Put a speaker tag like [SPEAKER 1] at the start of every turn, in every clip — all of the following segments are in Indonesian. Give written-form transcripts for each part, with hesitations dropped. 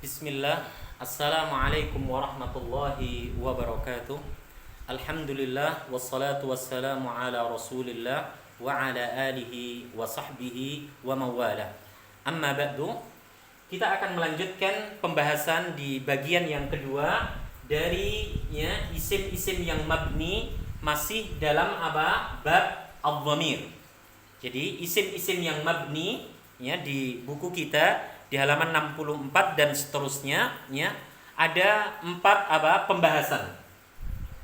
[SPEAKER 1] Bismillah. Assalamualaikum warahmatullahi wabarakatuh. Alhamdulillah wassalatu wassalamu ala Rasulillah wa ala alihi wa sahbihi wa mawala. Amma ba'du. Kita akan melanjutkan pembahasan di bagian yang kedua dari isim-isim yang mabni, masih dalam bab adh-dhamir. Jadi isim-isim yang mabni di buku kita di halaman 64 dan seterusnya ada 4 pembahasan.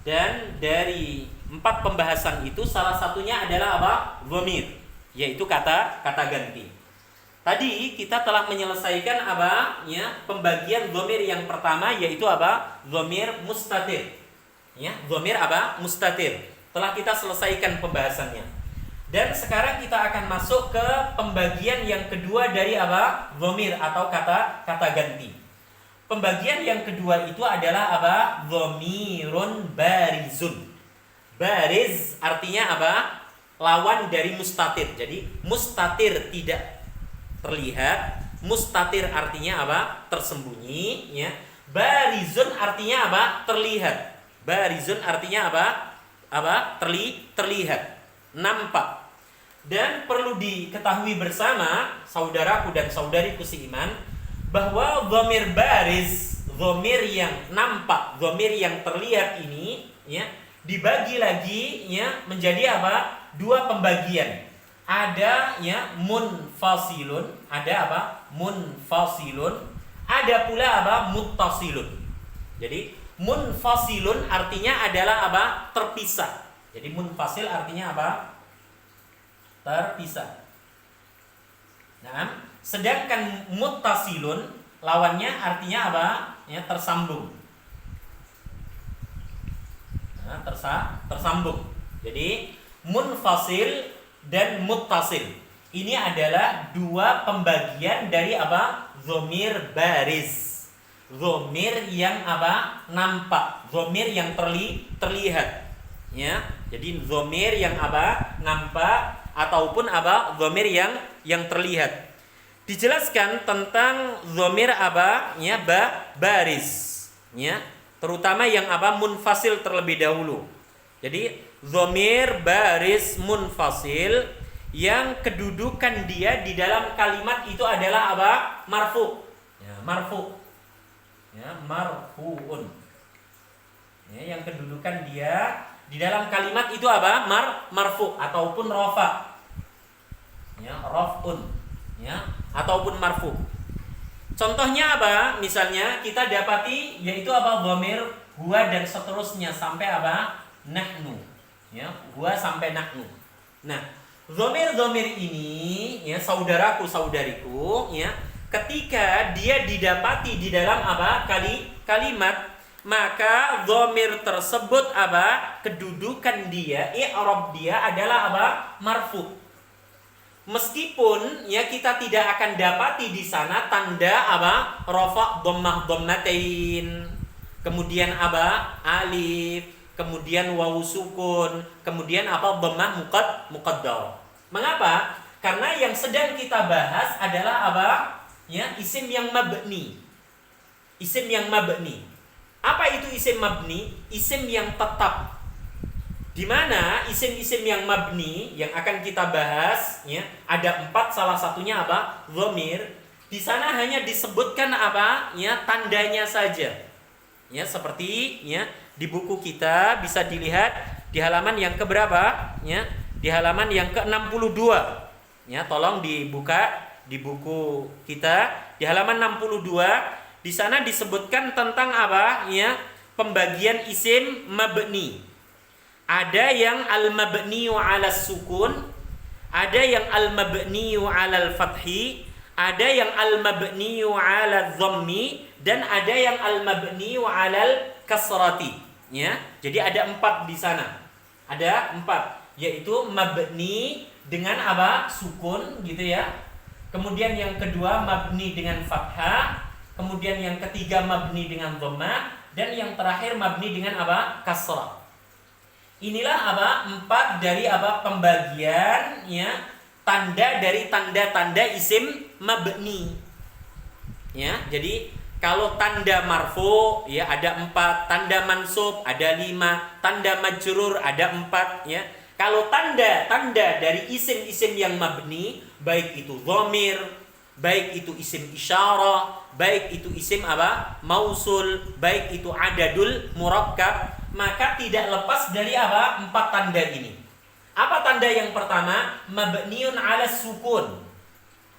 [SPEAKER 1] Dan dari 4 pembahasan itu salah satunya adalah dhamir, yaitu kata ganti. Tadi kita telah menyelesaikan pembagian dhamir yang pertama, yaitu dhamir mustatir. Dhamir mustatir. Telah kita selesaikan pembahasannya. Dan sekarang kita akan masuk ke pembagian yang kedua dari dhamir atau kata ganti. Pembagian yang kedua itu adalah dhamirun barizun. Bariz artinya lawan dari mustatir. Jadi mustatir tidak terlihat, mustatir artinya tersembunyi, Barizun artinya terlihat. Barizun artinya terlihat, nampak. Dan perlu diketahui bersama saudaraku dan saudariku seiman, bahwa dhamir bariz, dhamir yang nampak, dhamir yang terlihat ini dibagi lagi menjadi dua pembagian. Ada munfasilun, ada munfasilun, ada pula muttasilun. Jadi munfasilun artinya adalah terpisah. Jadi munfasil artinya terpisah. Nah, sedangkan muttasilun lawannya artinya tersambung. Nah, tersambung. Jadi munfasil dan muttasil ini adalah dua pembagian dari dhamir bariz. Dhamir yang nampak, dhamir yang terlihat. Jadi dhamir yang nampak ataupun dhamir yang terlihat. Dijelaskan tentang dhamir bariz, terutama yang munfasil terlebih dahulu. Jadi dhamir baris munfasil yang kedudukan dia di dalam kalimat itu adalah marfu. Marfu. Marfuun. Yang kedudukan dia di dalam kalimat itu marfu ataupun rafa. Raf'un. Ataupun marfu. Contohnya misalnya kita dapati yaitu dhamir huwa dan seterusnya sampai nahnu. Huwa sampai nahnu. Nah, dhamir ini saudaraku saudariku ketika dia didapati di dalam kalimat, maka dhamir tersebut kedudukan dia, i'rab dia adalah marfu. Meskipun kita tidak akan dapati di sana tanda rafa, dhammah, dhammatain, kemudian alif, kemudian wawu sukun, kemudian dhammah muqaddar. Mengapa? Karena yang sedang kita bahas adalah isim yang mabni. Isim yang mabni. Apa itu isim mabni? Isim yang tetap. Di mana isim-isim yang mabni yang akan kita bahas ada 4, salah satunya dhamir. Di sana hanya disebutkan tandanya saja. Seperti di buku kita bisa dilihat di halaman yang keberapa? Di halaman yang ke-62. Tolong dibuka di buku kita di halaman 62. Di sana disebutkan tentang pembagian isim mabni. Ada yang al-mabniyu 'ala sukun, ada yang al-mabniyu 'ala al-fathi, ada yang al-mabniyu 'ala dhammi, dan ada yang al-mabniyu 'ala al-kasrati. Jadi ada 4 di sana. Ada 4, yaitu mabni dengan sukun gitu ya. Kemudian yang kedua mabni dengan fathah, kemudian yang ketiga mabni dengan dhammah, dan yang terakhir mabni dengan kasrah. Inilah 4 dari pembagian tanda dari tanda-tanda isim mabni. Jadi Kalau tanda marfu ya ada 4, tanda mansub ada 5, tanda majrur ada 4 ya. Kalau tanda dari isim-isim yang mabni, baik itu dhamir, baik itu isim isyarah, baik itu isim apa? Mausul, baik itu adadul murakkab, maka tidak lepas dari apa? 4 tanda ini. Apa tanda yang pertama? Mabniun ala sukun.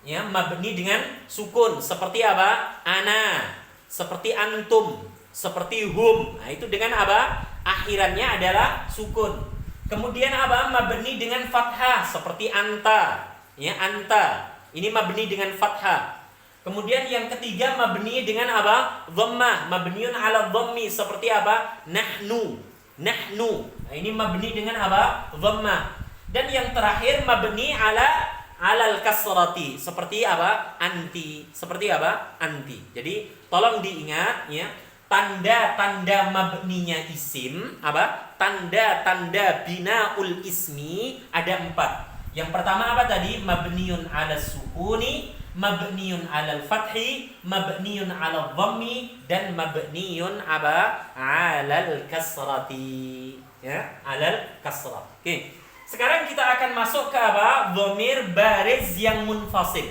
[SPEAKER 1] Ya, mabni dengan sukun. Seperti apa? Ana, seperti antum, seperti hum. Nah, itu dengan apa? Akhirannya adalah sukun. Kemudian apa? Mabni dengan fathah seperti anta. Ya, anta. Ini mabni dengan fathah. Kemudian yang ketiga mabni dengan apa? Dhammah, mabniun ala dhammi seperti apa? Nahnu. Nahnu. Nah, ini mabni dengan apa? Dhammah. Dan yang terakhir mabni ala alal kasrati seperti apa? Anti. Seperti apa? Anti. Jadi tolong diingat ya. Tanda-tanda mabninya isim apa? Tanda-tanda binaul ismi ada 4. Yang pertama apa tadi? Mabniun 'ala sukuni, mabniun 'alal fathi, mabniun 'alal dhammi, dan mabniun 'alal kasrati. Ya, 'alal kasrah. Oke. Sekarang kita akan masuk ke apa? Dhamir bariz yang munfasil.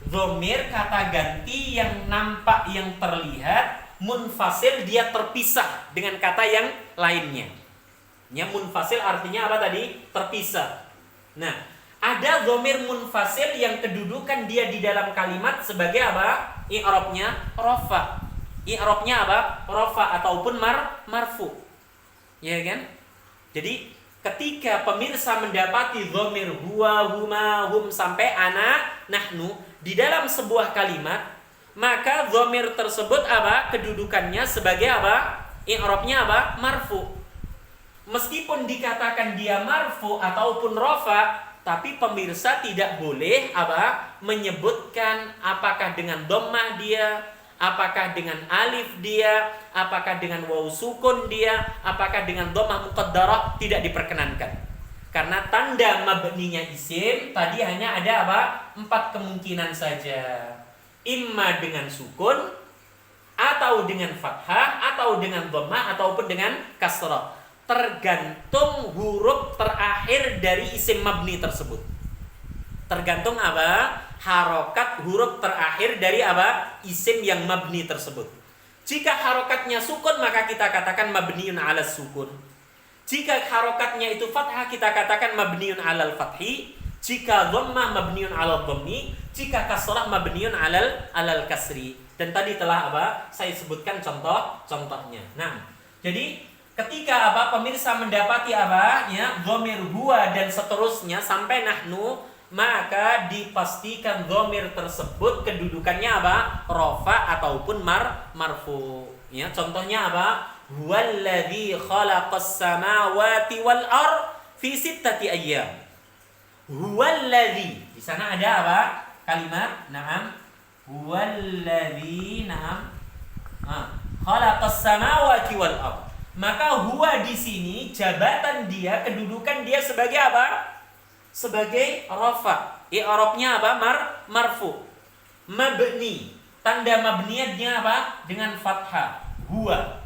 [SPEAKER 1] Dhamir kata ganti yang nampak, yang terlihat, munfasil dia terpisah dengan kata yang lainnya. Ya, munfasil artinya apa tadi? Terpisah. Nah, ada dhamir munfasil yang kedudukan dia di dalam kalimat sebagai apa? I'rabnya rafa. I'rabnya apa? Rafa ataupun marfu. Ya kan? Jadi ketika pemirsa mendapati dhamir huwa, huma, hum sampai ana, nahnu di dalam sebuah kalimat, maka dhamir tersebut apa? Kedudukannya sebagai apa? I'rabnya apa? Marfu. Meskipun dikatakan dia marfu ataupun rafa, tapi pemirsa tidak boleh apa? Menyebutkan apakah dengan dhammah dia, apakah dengan alif dia, apakah dengan waw sukun dia, apakah dengan dhammah muqaddarah, tidak diperkenankan. Karena tanda mabninya isim tadi hanya ada apa? 4 kemungkinan saja. Imma dengan sukun, atau dengan fathah, atau dengan dhammah, ataupun dengan kasrah. Tergantung huruf terakhir dari isim mabni tersebut. Tergantung apa? Harokat huruf terakhir dari apa? Isim yang mabni tersebut. Jika harokatnya sukun, maka kita katakan mabniun 'ala sukun. Jika harokatnya itu fathah, kita katakan mabniun 'alal fathi. Jika dhammah mabniun 'alal dhammi, jika kasrah mabniun 'alal kasri. Dan tadi telah apa? Saya sebutkan contohnya. Nah, jadi ketika apa? Pemirsa mendapati apa? Ya, dhamir huwa dan seterusnya sampai nahnu, maka dipastikan dhamir tersebut kedudukannya apa? Rafa ataupun marfu. Ya, contohnya apa? Huwallazi khalaqas samawati wal ard fi 6 ayyam. Huwallazi. Di sana ada apa? Kalimat na'am. Huwallazi na'am. Khalaqas samawati wal ard. Maka huwa di sini jabatan dia, kedudukan dia sebagai apa? Sebagai rafa. I'rabnya apa? Marfu. Mabni. Tanda mabniyatnya apa? Dengan fathah. Huwa.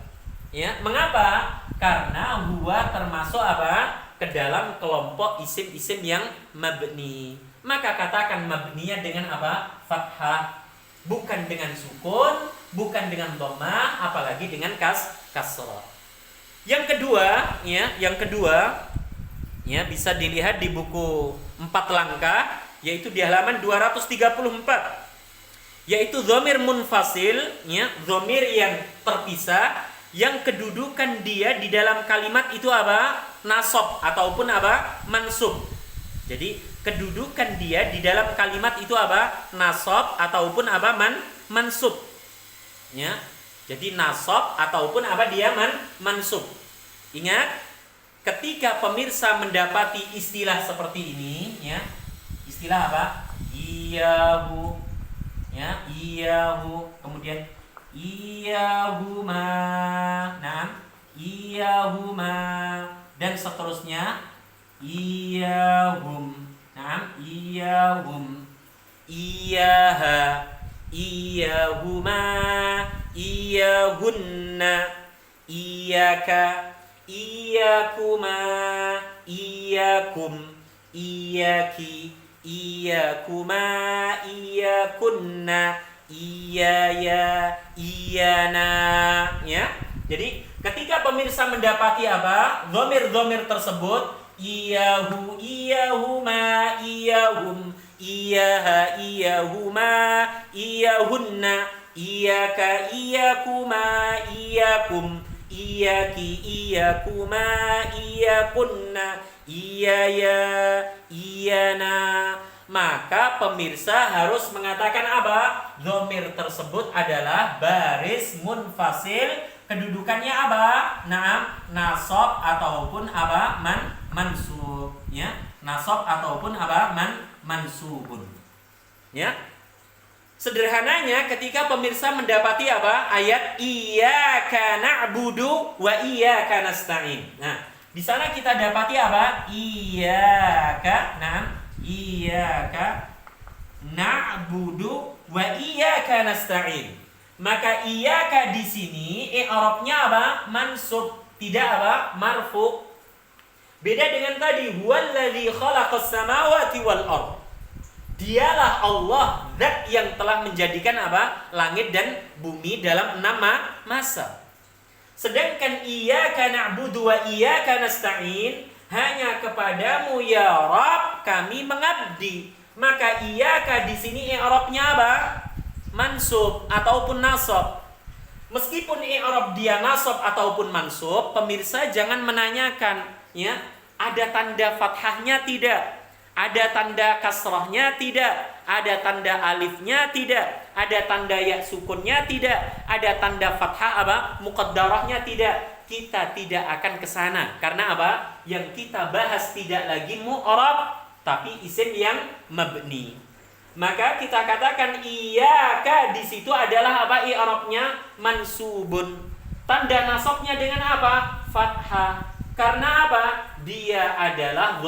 [SPEAKER 1] Ya, mengapa? Karena huwa termasuk apa? Ke dalam kelompok isim-isim yang mabni. Maka katakan mabniya dengan apa? Fathah. Bukan dengan sukun, bukan dengan dhammah, apalagi dengan kasrah. Yang kedua, bisa dilihat di buku 4 langkah, yaitu di halaman 234. Yaitu dhamir munfasil, ya, dhamir yang terpisah, yang kedudukan dia di dalam kalimat itu apa? Nasab ataupun apa? Mansub. Jadi kedudukan dia di dalam kalimat itu apa? Nasab ataupun apa? Mansub. Ya. Jadi nasab ataupun apa? Dia mansub. Ingat, ketika pemirsa mendapati istilah seperti ini, ya. Istilah apa? Iyahu. Ya, iyahu. Kemudian iyahuma. Nah, iyahuma dan seterusnya. Iyahum. Nah, iyahum. Iyaha. Iyahuma. iyahunna, iyaka, iyakuma, iyakum, iyaki, iyakuma, iyakunna, iyaya, iyana, ya. Jadi ketika pemirsa mendapati apa? Dhamir-dhamir tersebut, iyahu, iyahuma, iyahum, iyaha, iyahuma, iyahunna, iyaka, iyakuma, iyakum, iyaki, iyakuma, iyakunna, iyaya, iyana. Maka pemirsa harus mengatakan apa? Dhamir tersebut adalah baris munfasil. Kedudukannya apa? Nasab ataupun apa? Mansub, ya. Nasab ataupun apa? Mansubun. Ya. Sederhananya ketika pemirsa mendapati apa? Ayat iyyaka na'budu wa iyyaka nasta'in. Nah, di sana kita dapati apa? Iyyaka, iyyaka na'budu wa iyyaka nasta'in. Maka iyyaka di sini i'rabnya apa? Mansub, tidak apa? Marfu. Beda dengan tadi, huwallazi khalaqas samawati wal ardh. Dialah Allah, zat yang telah menjadikan apa? Langit dan bumi dalam 6 masa. Sedangkan iyyaka na'budu wa iyyaka nasta'in, hanya kepadamu ya Rabb kami mengabdi. Maka iyyaka di sini i'rabnya apa? Mansub ataupun nasab. Meskipun i'rab dia nasab ataupun mansub, pemirsa jangan menanyakan, ya, ada tanda fathahnya tidak? Ada tanda kasrahnya tidak? Ada tanda alifnya tidak? Ada tanda ya sukunnya tidak? Ada tanda fathah apa? Muqaddarahnya tidak? Kita tidak akan ke sana. Karena apa? Yang kita bahas tidak lagi mu'rab, tapi isim yang mabni. Maka kita katakan iyyaka di situ adalah apa? I'rabnya mansubun. Tanda nasabnya dengan apa? Fathah. Karena apa? Dia adalah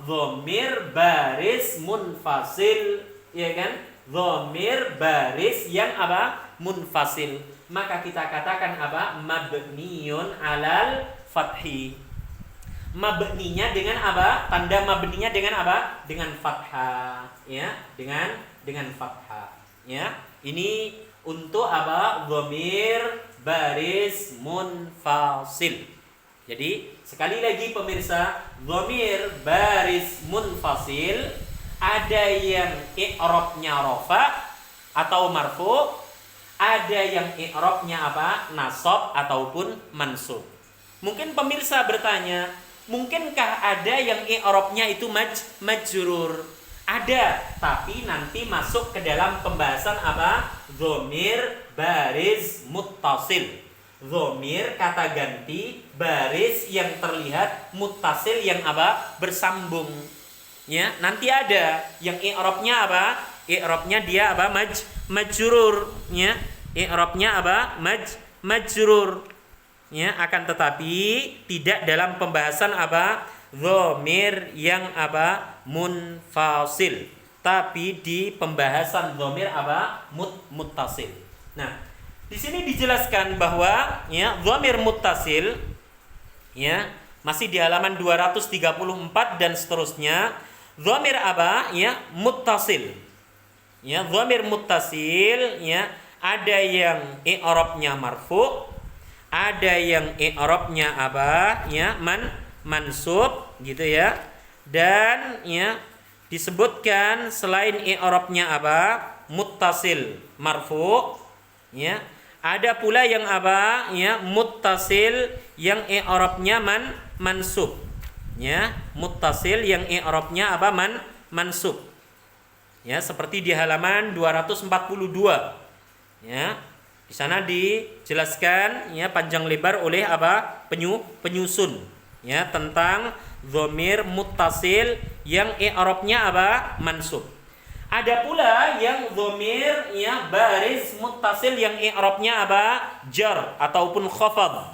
[SPEAKER 1] dhamir baris munfasil, ya kan? Dhamir baris yang apa? Munfasil. Maka kita katakan apa? Mabniyun alal fathi. Mabninya dengan apa? Tanda mabninya dengan apa? Dengan fathah, ya, dengan fathah, ya. Ini untuk apa? Dhamir baris munfasil. Jadi sekali lagi pemirsa, dhamir baris munfasil ada yang i'rabnya rafa atau marfu, ada yang i'rabnya apa? Nasab ataupun mansub. Mungkin pemirsa bertanya, mungkinkah ada yang i'rabnya itu majrur? Ada, tapi nanti masuk ke dalam pembahasan apa? Dhamir baris muttasil. Dhamir kata ganti baris yang terlihat, muttasil yang apa? Bersambung. Ya, nanti ada yang i'rabnya apa? I'rabnya dia apa? Majrur, ya. I'rabnya apa? Majrur. Ya, akan tetapi tidak dalam pembahasan apa? Dhamir yang apa? Munfasil. Tapi di pembahasan dhamir apa? Muttasil. Nah, di sini dijelaskan bahwa ya dhamir muttasil, ya, masih di halaman 234 dan seterusnya. Dhamir apa? Ya, muttasil. Ya, dhamir muttasil, ya, ada yang i'rabnya marfu, ada yang i'rabnya apa? Ya, mansub gitu ya. Dan ya disebutkan selain i'rabnya apa? Muttasil marfu, ya. Ada pula yang apa? Ya, muttasil yang i'rabnya mansub. Ya, muttasil yang i'rabnya apa? Mansub. Ya, seperti di halaman 242. Ya. Di sana dijelaskan ya panjang lebar oleh apa? Penyusun ya tentang dhamir muttasil yang i'rabnya apa? Mansub. Ada pula yang dhamir ya baris muttasil yang i'rabnya apa? Jar ataupun khafad.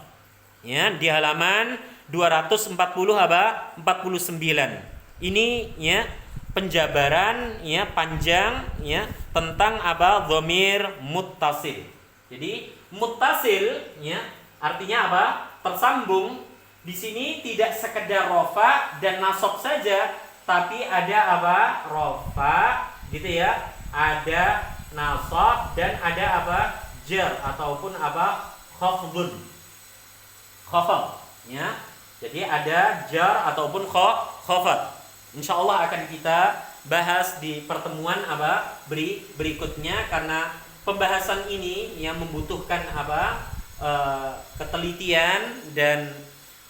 [SPEAKER 1] Ya, di halaman 240 apa? 49. Ini ya penjabaran ya panjang ya tentang apa? Dhamir muttasil. Jadi muttasil ya, artinya apa? Tersambung. Di sini tidak sekedar rofa dan nasab saja, tapi ada apa? Rofa gitu ya. Ada nasab dan ada apa? Jar ataupun apa? Khafdun. Khafad ya. Jadi ada jar ataupun khafad. Insyaallah akan kita bahas di pertemuan apa? Berikutnya, karena pembahasan ini yang membutuhkan apa? Ketelitian dan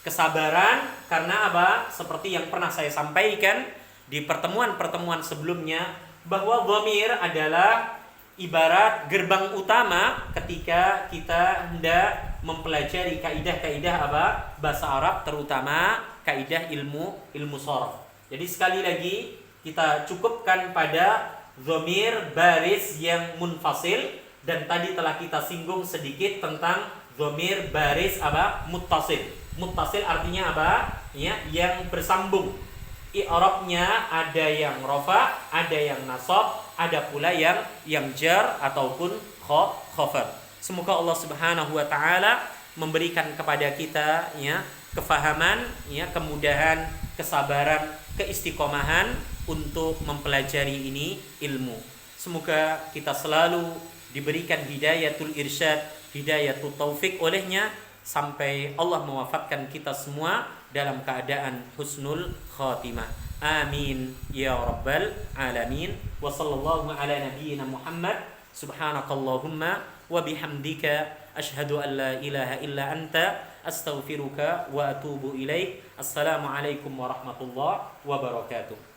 [SPEAKER 1] kesabaran, karena apa? Seperti yang pernah saya sampaikan di pertemuan-pertemuan sebelumnya, bahwa dhamir adalah ibarat gerbang utama ketika kita hendak mempelajari kaidah-kaidah apa? Bahasa Arab, terutama kaidah ilmu sharaf. Jadi sekali lagi kita cukupkan pada dhamir baris yang munfasil, dan tadi telah kita singgung sedikit tentang dhamir baris apa? Muttasil. Muttasil artinya apa? Ya, yang bersambung. I'rabnya ada yang rafa, ada yang nasab, ada pula yang jar ataupun khafad. Semoga Allah Subhanahu wa taala memberikan kepada kita ya kefahaman, ya kemudahan, kesabaran, keistiqomahan untuk mempelajari ini ilmu. Semoga kita selalu diberikan hidayatul irsyad, hidayatul taufik olehnya, sampai Allah mewafatkan kita semua dalam keadaan husnul khatimah. Amin ya rabbal alamin. Wa sallallahu ala nabiyyina Muhammad. Subhanakallahumma wa bihamdika asyhadu an la ilaha illa anta astaghfiruka wa atubu ilaik. Assalamualaikum warahmatullahi wabarakatuh.